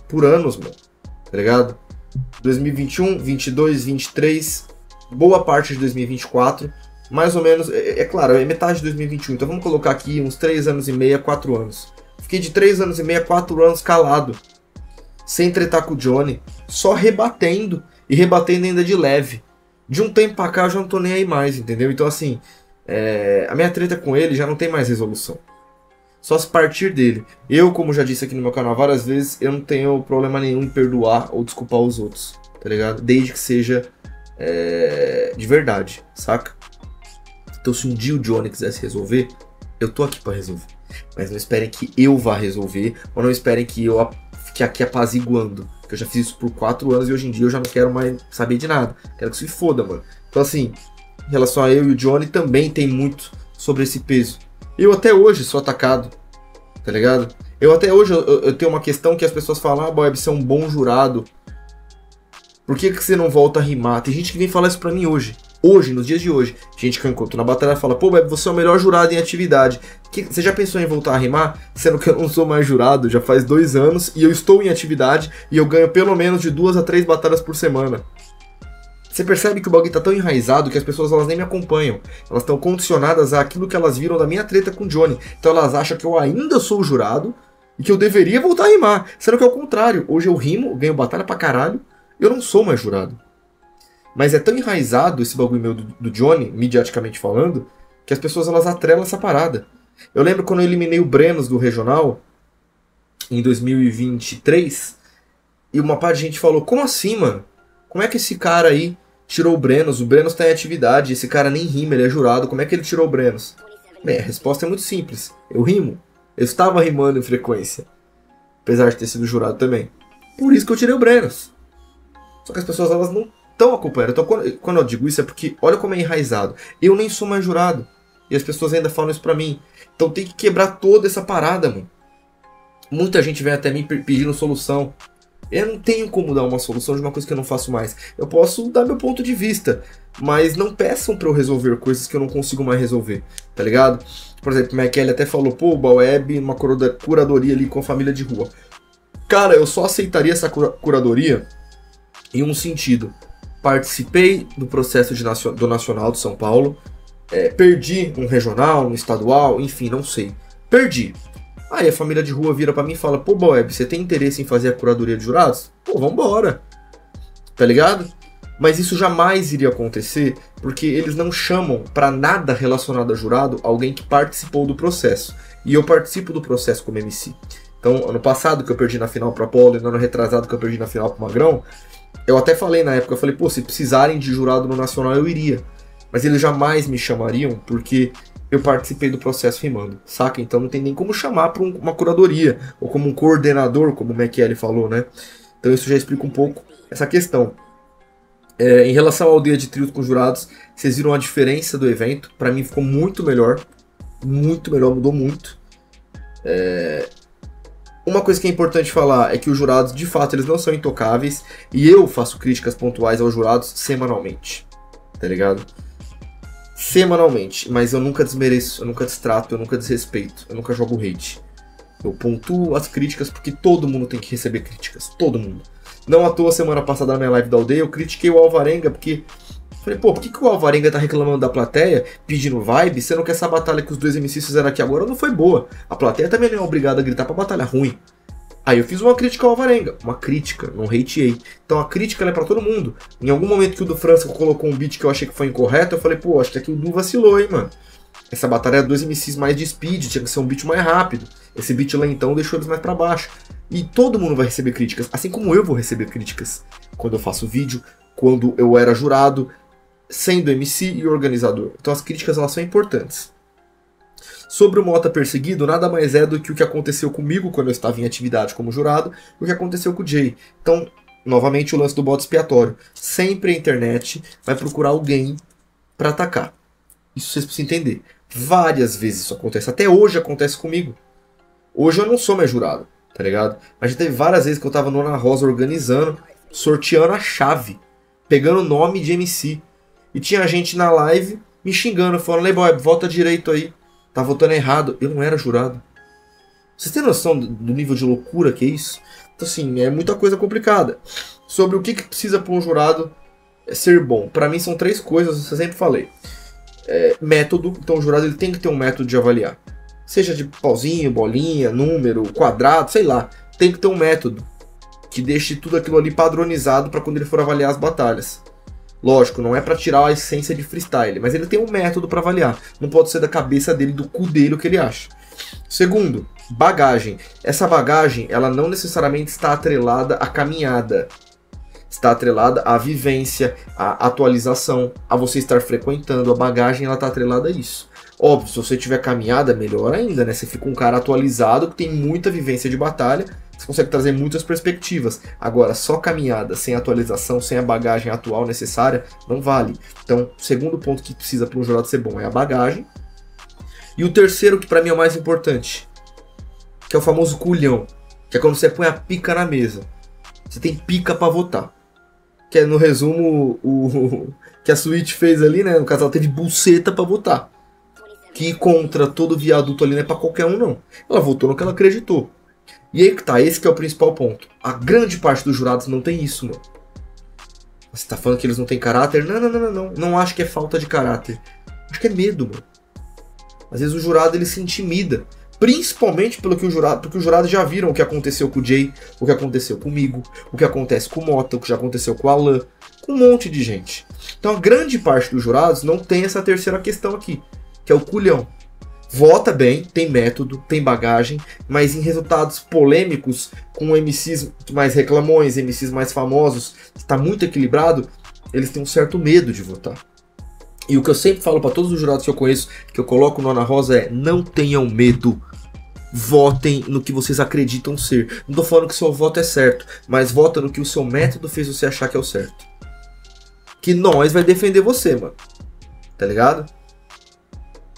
por anos, mano, tá ligado? 2021, 22, 23, boa parte de 2024, mais ou menos, claro, é metade de 2021, então vamos colocar aqui uns 3 anos e meio a 4 anos. Fiquei de 3 anos e meio a 4 anos calado, sem tretar com o Johnny, só rebatendo, e rebatendo ainda de leve. De um tempo pra cá eu já não tô nem aí mais, entendeu? Então assim, a minha treta com ele já não tem mais resolução. Só se partir dele. Eu, como já disse aqui no meu canal várias vezes, eu não tenho problema nenhum em perdoar ou desculpar os outros, tá ligado? Desde que seja de verdade, saca? Então se um dia o Johnny quisesse resolver, eu tô aqui pra resolver. Mas não esperem que eu vá resolver, ou não esperem que eu fique aqui apaziguando. Porque eu já fiz isso por 4 anos e hoje em dia eu já não quero mais saber de nada. Quero que se foda, mano. Então assim, em relação a eu e o Johnny, também tem muito sobre esse peso. Eu até hoje sou atacado, tá ligado? Eu até hoje eu tenho uma questão que as pessoas falam, Bob, você é um bom jurado. Por que você não volta a rimar? Tem gente que vem falar isso pra mim hoje. Hoje, nos dias de hoje. Gente que eu encontro na batalha fala, pô, Bob, você é o melhor jurado em atividade. Você já pensou em voltar a rimar? Sendo que eu não sou mais jurado, já faz 2 anos, e eu estou em atividade, e eu ganho pelo menos de 2 a 3 batalhas por semana. Você percebe que o bagulho tá tão enraizado que as pessoas elas nem me acompanham. Elas estão condicionadas àquilo que elas viram da minha treta com o Johnny. Então elas acham que eu ainda sou o jurado e que eu deveria voltar a rimar. Sendo que é o contrário. Hoje eu rimo, ganho batalha pra caralho, eu não sou mais jurado. Mas é tão enraizado esse bagulho meu do Johnny, midiaticamente falando, que as pessoas elas atrelam essa parada. Eu lembro quando eu eliminei o Brenos do Regional, em 2023, e uma parte de gente falou, como assim, mano? Como é que esse cara aí tirou o Brenos? O Brenos tá em atividade, esse cara nem rima, ele é jurado. Como é que ele tirou o Brenos? Bem, a resposta é muito simples. Eu rimo. Eu estava rimando em frequência. Apesar de ter sido jurado também. Por isso que eu tirei o Brenos. Só que as pessoas, elas não estão acompanhando. Então, quando eu digo isso é porque, olha como é enraizado. Eu nem sou mais jurado. E as pessoas ainda falam isso pra mim. Então tem que quebrar toda essa parada, mano. Muita gente vem até mim pedindo solução. Eu não tenho como dar uma solução de uma coisa que eu não faço mais. Eu posso dar meu ponto de vista, mas não peçam pra eu resolver coisas que eu não consigo mais resolver, tá ligado? Por exemplo, o McKelly até falou, pô, Baweb, uma curadoria ali com a família de rua. Cara, eu só aceitaria essa curadoria em um sentido. Participei do processo do Nacional de São Paulo, perdi um regional, um estadual, enfim, não sei. Perdi. Aí a família de rua vira pra mim e fala, pô, Baweb, você tem interesse em fazer a curadoria de jurados? Pô, vambora. Tá ligado? Mas isso jamais iria acontecer porque eles não chamam pra nada relacionado a jurado alguém que participou do processo. E eu participo do processo como MC. Então, ano passado que eu perdi na final pro Apollo, e ano retrasado que eu perdi na final pro Magrão, eu até falei na época, eu falei, pô, se precisarem de jurado no Nacional eu iria. Mas eles jamais me chamariam porque eu participei do processo rimando, saca? Então não tem nem como chamar para uma curadoria, ou como um coordenador, como o McKelly falou, né? Então isso já explica um pouco essa questão. Em relação ao Aldeia de Trios com jurados, vocês viram a diferença do evento. Para mim ficou muito melhor, mudou muito. Uma coisa que é importante falar é que os jurados, de fato, eles não são intocáveis, e eu faço críticas pontuais aos jurados semanalmente, tá ligado? Semanalmente, mas eu nunca desmereço, eu nunca destrato, eu nunca desrespeito, eu nunca jogo hate. Eu pontuo as críticas porque todo mundo tem que receber críticas, todo mundo. Não à toa, semana passada na minha live da aldeia, eu critiquei o Alvarenga porque... Falei, pô, por que o Alvarenga tá reclamando da plateia, pedindo vibe, sendo que essa batalha que os dois MCs fizeram aqui agora não foi boa? A plateia também não é obrigada a gritar pra batalha ruim. Aí eu fiz uma crítica ao Alvarenga, uma crítica, não hateei. Então a crítica ela é pra todo mundo. Em algum momento que o do França colocou um beat que eu achei que foi incorreto, eu falei, pô, acho que aqui o Du vacilou, hein, mano. Essa batalha é dois MCs mais de speed, tinha que ser um beat mais rápido. Esse beat lá então deixou eles mais pra baixo. E todo mundo vai receber críticas, assim como eu vou receber críticas. Quando eu faço vídeo, quando eu era jurado, sendo MC e organizador. Então as críticas elas são importantes. Sobre o Mota perseguido, nada mais é do que o que aconteceu comigo quando eu estava em atividade como jurado e o que aconteceu com o Jay. Então, novamente o lance do bode expiatório. Sempre a internet vai procurar alguém para atacar. Isso vocês precisam entender. Várias vezes isso acontece. Até hoje acontece comigo. Hoje eu não sou mais jurado, tá ligado? Mas já teve várias vezes que eu tava no Ana Rosa organizando, sorteando a chave, pegando o nome de MC. E tinha gente na live me xingando, falando, Leiboy, volta direito aí. Tá votando errado. Eu não era jurado. Vocês têm noção do nível de loucura que é isso? Então assim, é muita coisa complicada. Sobre o que precisa para um jurado ser bom. Para mim são três coisas, eu sempre falei. Método. Então o jurado ele tem que ter um método de avaliar. Seja de pauzinho, bolinha, número, quadrado, sei lá. Tem que ter um método que deixe tudo aquilo ali padronizado para quando ele for avaliar as batalhas. Lógico, não é pra tirar a essência de freestyle, mas ele tem um método pra avaliar. Não pode ser da cabeça dele, do cu dele o que ele acha. Segundo, bagagem. Essa bagagem, ela não necessariamente está atrelada à caminhada. Está atrelada à vivência, à atualização, a você estar frequentando. A bagagem, ela está atrelada a isso. Óbvio, se você tiver caminhada, melhor ainda, né? Você fica um cara atualizado, que tem muita vivência de batalha, você consegue trazer muitas perspectivas. Agora, só caminhada, sem atualização, sem a bagagem atual necessária, não vale. Então, o segundo ponto que precisa para um jurado ser bom é a bagagem. E o terceiro, que para mim é o mais importante, que é o famoso culhão, que é quando você põe a pica na mesa. Você tem pica para votar. Que é, no resumo, o que a Switch fez ali, né? No caso, ela teve buceta para votar. Que contra todo viaduto ali não é pra qualquer um, não. Ela votou no que ela acreditou. E aí que tá, esse que é o principal ponto. A grande parte dos jurados não tem isso, mano. Você tá falando que eles não têm caráter? Não. Não acho que é falta de caráter. Acho que é medo, mano. Às vezes o jurado, ele se intimida. Principalmente porque os jurados já viram o que aconteceu com o Jay, o que aconteceu comigo, o que acontece com o Mota, o que já aconteceu com o Alan, com um monte de gente. Então a grande parte dos jurados não tem essa terceira questão aqui, que é o culhão. vota bem, tem método, tem bagagem, mas em resultados polêmicos, com MCs mais reclamões, MCs mais famosos, está muito equilibrado, eles têm um certo medo de votar. E o que eu sempre falo para todos os jurados que eu conheço, que eu coloco no Ana Rosa é: não tenham medo. Votem no que vocês acreditam ser. Não tô falando que o seu voto é certo, mas vota no que o seu método fez você achar que é o certo. Que nós vai defender você, mano. Tá ligado?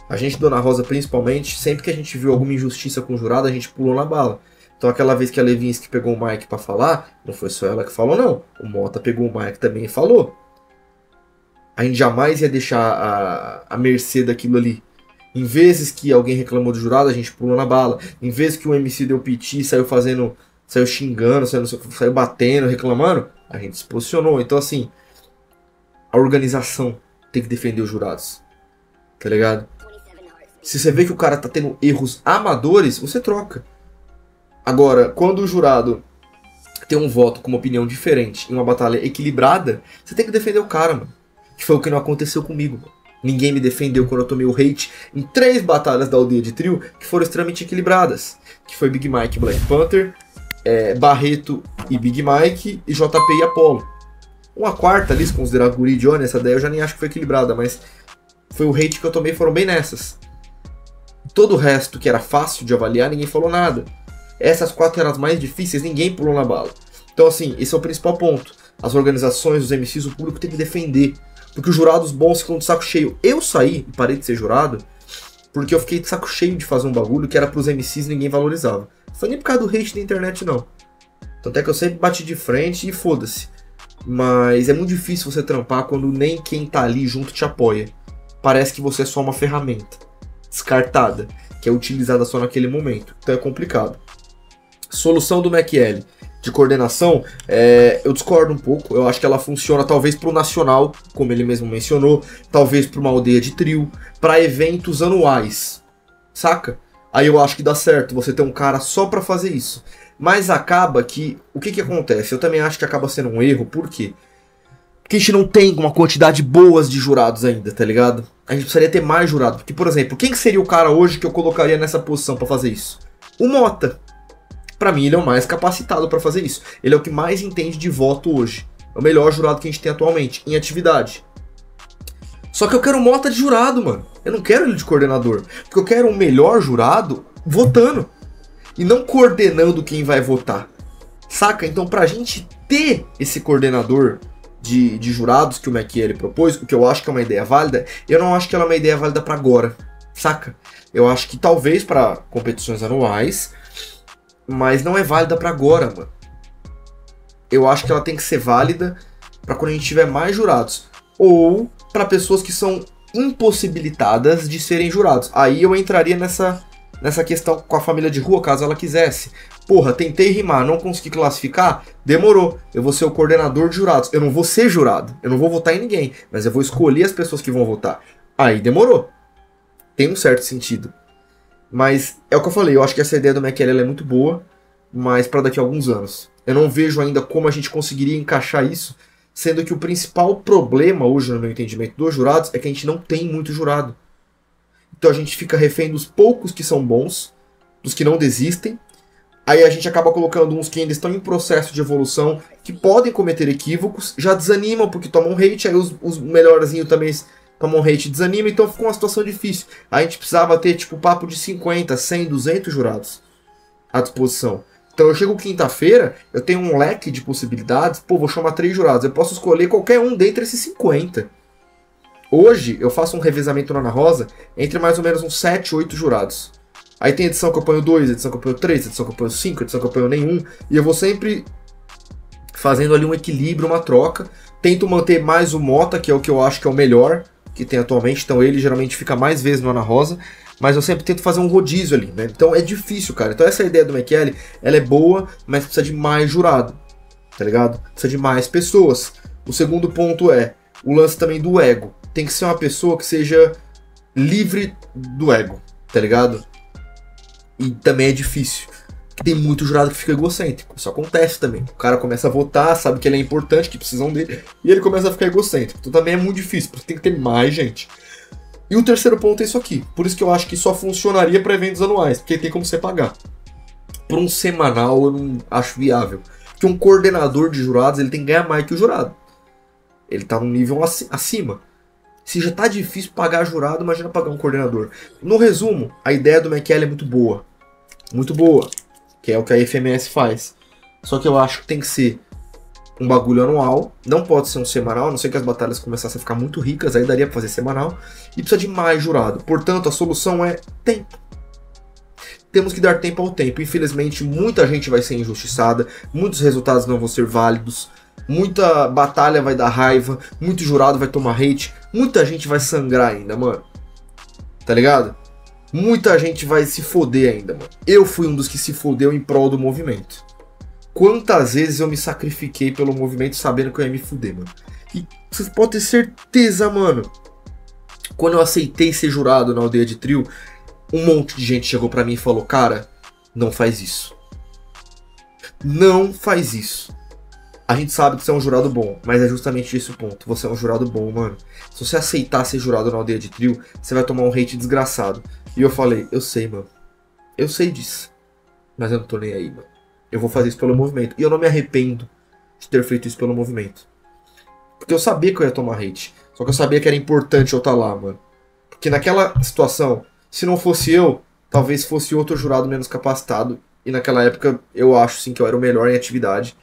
A gente, Dona Rosa, principalmente, sempre que a gente viu alguma injustiça com o jurado, a gente pulou na bala. Então aquela vez que a Levinsky pegou o mic pra falar, não foi só ela que falou, não. O Mota pegou o mic também e falou. A gente jamais ia deixar a mercê daquilo ali. Em vezes que alguém reclamou do jurado, a gente pulou na bala. Em vez que o MC deu piti, saiu xingando, saiu batendo, reclamando, a gente se posicionou. Então assim, a organização tem que defender os jurados. Tá ligado? Se você vê que o cara tá tendo erros amadores, você troca. Agora, quando o jurado tem um voto com uma opinião diferente em uma batalha equilibrada, você tem que defender o cara, mano. Que foi o que não aconteceu comigo, mano. Ninguém me defendeu quando eu tomei o hate em 3 batalhas da Aldeia de Trio que foram extremamente equilibradas. Que foi Big Mike e Black Panther, Barreto e Big Mike, e JP e Apollo. Uma quarta ali, se considerar Guri e Johnny, essa daí eu já nem acho que foi equilibrada, mas foi o hate que eu tomei, foram bem nessas. Todo o resto que era fácil de avaliar, ninguém falou nada. Essas 4 eram as mais difíceis, ninguém pulou na bala. Então assim, esse é o principal ponto. As organizações, os MCs, o público tem que defender. Porque os jurados bons ficam de saco cheio. Eu saí e parei de ser jurado porque eu fiquei de saco cheio de fazer um bagulho que era pros MCs e ninguém valorizava. Não foi nem por causa do hate da internet, não. Tanto é que eu sempre bati de frente e foda-se. Mas é muito difícil você trampar quando nem quem tá ali junto te apoia. Parece que você é só uma ferramenta descartada, que é utilizada só naquele momento. Então é complicado. Solução do McL de coordenação, eu discordo um pouco. Eu acho que ela funciona talvez para o nacional, como ele mesmo mencionou, talvez para uma aldeia de trio, para eventos anuais, saca? Aí eu acho que dá certo você ter um cara só para fazer isso. Mas acaba que, o que acontece? Eu também acho que acaba sendo um erro, por quê? Porque a gente não tem uma quantidade boas de jurados ainda, tá ligado? A gente precisaria ter mais jurados. Porque, por exemplo, quem seria o cara hoje que eu colocaria nessa posição para fazer isso? O Mota. Pra mim, ele é o mais capacitado pra fazer isso. Ele é o que mais entende de voto hoje. É o melhor jurado que a gente tem atualmente, em atividade. Só que eu quero o Mota de jurado, mano. Eu não quero ele de coordenador. Porque eu quero um melhor jurado votando. E não coordenando quem vai votar. Saca? Então, pra gente ter esse coordenador de jurados que o McL propôs, o que eu acho que é uma ideia válida, eu não acho que ela é uma ideia válida pra agora. Saca? Eu acho que talvez pra competições anuais, mas não é válida pra agora, mano. Eu acho que ela tem que ser válida pra quando a gente tiver mais jurados. Ou pra pessoas que são impossibilitadas de serem jurados. Aí eu entraria nessa questão com a família de rua, caso ela quisesse. Porra, tentei rimar, não consegui classificar, demorou. Eu vou ser o coordenador de jurados. Eu não vou ser jurado, eu não vou votar em ninguém, mas eu vou escolher as pessoas que vão votar. Aí demorou. Tem um certo sentido. Mas é o que eu falei, eu acho que essa ideia do McL é muito boa, mas para daqui a alguns anos. Eu não vejo ainda como a gente conseguiria encaixar isso, sendo que o principal problema hoje, no meu entendimento, dos jurados é que a gente não tem muito jurado. Então a gente fica refém dos poucos que são bons, dos que não desistem. Aí a gente acaba colocando uns que ainda estão em processo de evolução, que podem cometer equívocos, já desanimam porque tomam hate, aí os melhorzinhos também tomam hate e desanimam, então fica uma situação difícil. A gente precisava ter tipo papo de 50, 100, 200 jurados à disposição. Então eu chego quinta-feira, eu tenho um leque de possibilidades, pô, vou chamar 3 jurados, eu posso escolher qualquer um dentre esses 50. Hoje eu faço um revezamento na Ana Rosa entre mais ou menos uns 7, 8 jurados. Aí tem edição que eu ponho 2, edição que eu ponho 3, edição que eu ponho 5, edição que eu ponho nenhum. E eu vou sempre fazendo ali um equilíbrio, uma troca. Tento manter mais o Mota, que é o que eu acho que é o melhor que tem atualmente. Então ele geralmente fica mais vezes no Ana Rosa. Mas eu sempre tento fazer um rodízio ali, né? Então é difícil, cara. Então essa ideia do McL, ela é boa, mas precisa de mais jurado, tá ligado? Precisa de mais pessoas. O segundo ponto é o lance também do ego. Tem que ser uma pessoa que seja livre do ego, tá ligado? E também é difícil. Tem muito jurado que fica egocêntrico. Isso acontece também. O cara começa a votar, sabe que ele é importante, que precisam dele, e ele começa a ficar egocêntrico. Então também é muito difícil, porque tem que ter mais gente. E o terceiro ponto é isso aqui. Por isso que eu acho que só funcionaria para eventos anuais, porque tem como você pagar. Por um semanal eu não acho viável. Porque um coordenador de jurados ele tem que ganhar mais que o jurado. Ele tá num nível acima. Se já tá difícil pagar jurado, imagina pagar um coordenador. No resumo, a ideia do McKelly é muito boa. Muito boa. Que é o que a FMS faz. Só que eu acho que tem que ser um bagulho anual. Não pode ser um semanal, a não ser que as batalhas começassem a ficar muito ricas. Aí daria pra fazer semanal. E precisa de mais jurado. Portanto, a solução é tempo. Temos que dar tempo ao tempo. Infelizmente, muita gente vai ser injustiçada. Muitos resultados não vão ser válidos. Muita batalha vai dar raiva. Muito jurado vai tomar hate. Muita gente vai sangrar ainda, mano. Tá ligado? Muita gente vai se foder ainda, mano. Eu fui um dos que se fodeu em prol do movimento. Quantas vezes eu me sacrifiquei pelo movimento sabendo que eu ia me fuder, mano. E vocês podem ter certeza, mano. Quando eu aceitei ser jurado na aldeia de trio, um monte de gente chegou pra mim e falou: cara, não faz isso. Não faz isso. A gente sabe que você é um jurado bom, mas é justamente esse o ponto. Você é um jurado bom, mano. Se você aceitar ser jurado na aldeia de trio, você vai tomar um hate desgraçado. E eu falei: eu sei, mano. Eu sei disso. Mas eu não tô nem aí, mano. Eu vou fazer isso pelo movimento. E eu não me arrependo de ter feito isso pelo movimento. Porque eu sabia que eu ia tomar hate. Só que eu sabia que era importante eu estar lá, mano. Porque naquela situação, se não fosse eu, talvez fosse outro jurado menos capacitado. E naquela época, eu acho sim que eu era o melhor em atividade.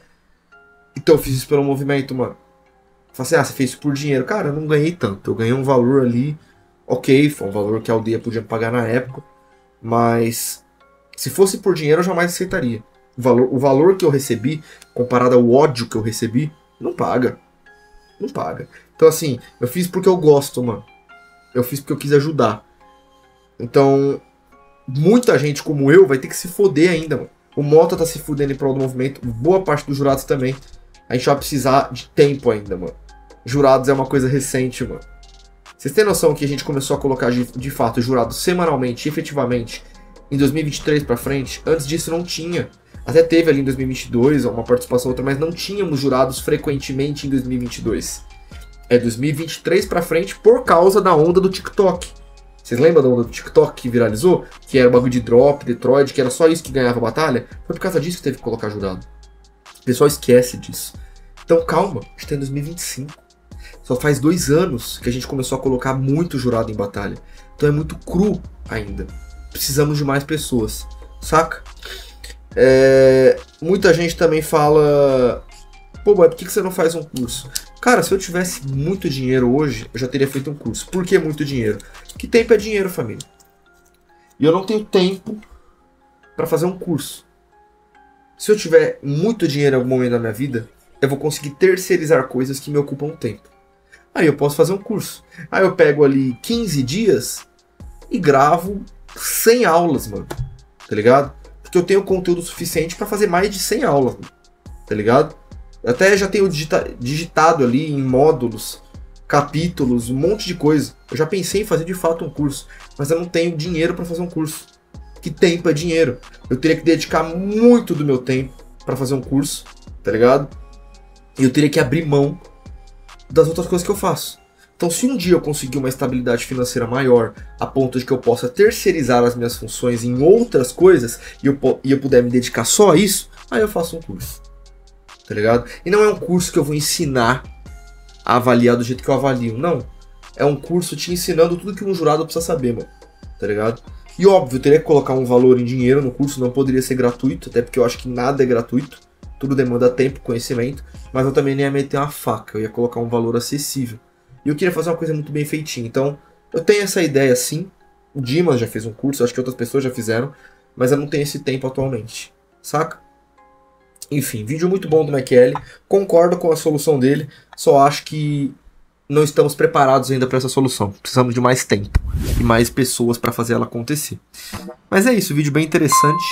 Então eu fiz isso pelo movimento, mano. Falei assim: ah, você fez isso por dinheiro. Cara, eu não ganhei tanto. Eu ganhei um valor ali. Ok, foi um valor que a aldeia podia pagar na época. Mas se fosse por dinheiro, eu jamais aceitaria. O valor que eu recebi, comparado ao ódio que eu recebi, não paga. Não paga. Então assim, eu fiz porque eu gosto, mano. Eu fiz porque eu quis ajudar. Então, muita gente como eu vai ter que se foder ainda, mano. O Mota tá se fudendo em prol do movimento. Boa parte dos jurados também. A gente vai precisar de tempo ainda, mano. Jurados é uma coisa recente, mano. Vocês têm noção que a gente começou a colocar de fato jurados semanalmente, efetivamente, em 2023 pra frente? Antes disso não tinha. Até teve ali em 2022 uma participação outra, mas não tínhamos jurados frequentemente em 2022. É 2023 pra frente por causa da onda do TikTok. Vocês lembram da onda do TikTok que viralizou? Que era o bagulho de drop, Detroit, que era só isso que ganhava a batalha? Foi por causa disso que teve que colocar jurado. O pessoal esquece disso. Então calma, a gente tá em 2025. Só faz 2 anos que a gente começou a colocar muito jurado em batalha. Então é muito cru ainda. Precisamos de mais pessoas, saca? Muita gente também fala: pô, mas por que você não faz um curso? Cara, se eu tivesse muito dinheiro hoje, eu já teria feito um curso. Por que muito dinheiro? Que tempo é dinheiro, família. E eu não tenho tempo pra fazer um curso. Se eu tiver muito dinheiro em algum momento da minha vida, eu vou conseguir terceirizar coisas que me ocupam tempo. Aí eu posso fazer um curso. Aí eu pego ali 15 dias e gravo 100 aulas, mano. Tá ligado? Porque eu tenho conteúdo suficiente pra fazer mais de 100 aulas, mano. Tá ligado? Eu até já tenho digitado ali em módulos, capítulos, um monte de coisa. Eu já pensei em fazer de fato um curso, mas eu não tenho dinheiro pra fazer um curso. Que tempo é dinheiro? Eu teria que dedicar muito do meu tempo pra fazer um curso, tá ligado? E eu teria que abrir mão das outras coisas que eu faço. Então, se um dia eu conseguir uma estabilidade financeira maior, a ponto de que eu possa terceirizar as minhas funções em outras coisas, e eu puder me dedicar só a isso, aí eu faço um curso. Tá ligado? E não é um curso que eu vou ensinar a avaliar do jeito que eu avalio, não. É um curso te ensinando tudo que um jurado precisa saber, mano. Tá ligado? E óbvio, eu teria que colocar um valor em dinheiro no curso, não poderia ser gratuito, até porque eu acho que nada é gratuito. Tudo demanda tempo, conhecimento, mas eu também nem ia meter uma faca, eu ia colocar um valor acessível. E eu queria fazer uma coisa muito bem feitinha, então eu tenho essa ideia sim. O Dimas já fez um curso, acho que outras pessoas já fizeram, mas eu não tenho esse tempo atualmente, saca? Enfim, vídeo muito bom do McKelly, concordo com a solução dele, só acho que não estamos preparados ainda para essa solução. Precisamos de mais tempo e mais pessoas para fazer ela acontecer. Mas é isso, vídeo bem interessante,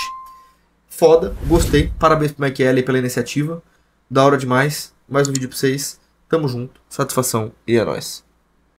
foda, gostei, parabéns pro McKelly pela iniciativa, da hora demais, mais um vídeo pra vocês, tamo junto, satisfação e é nóis.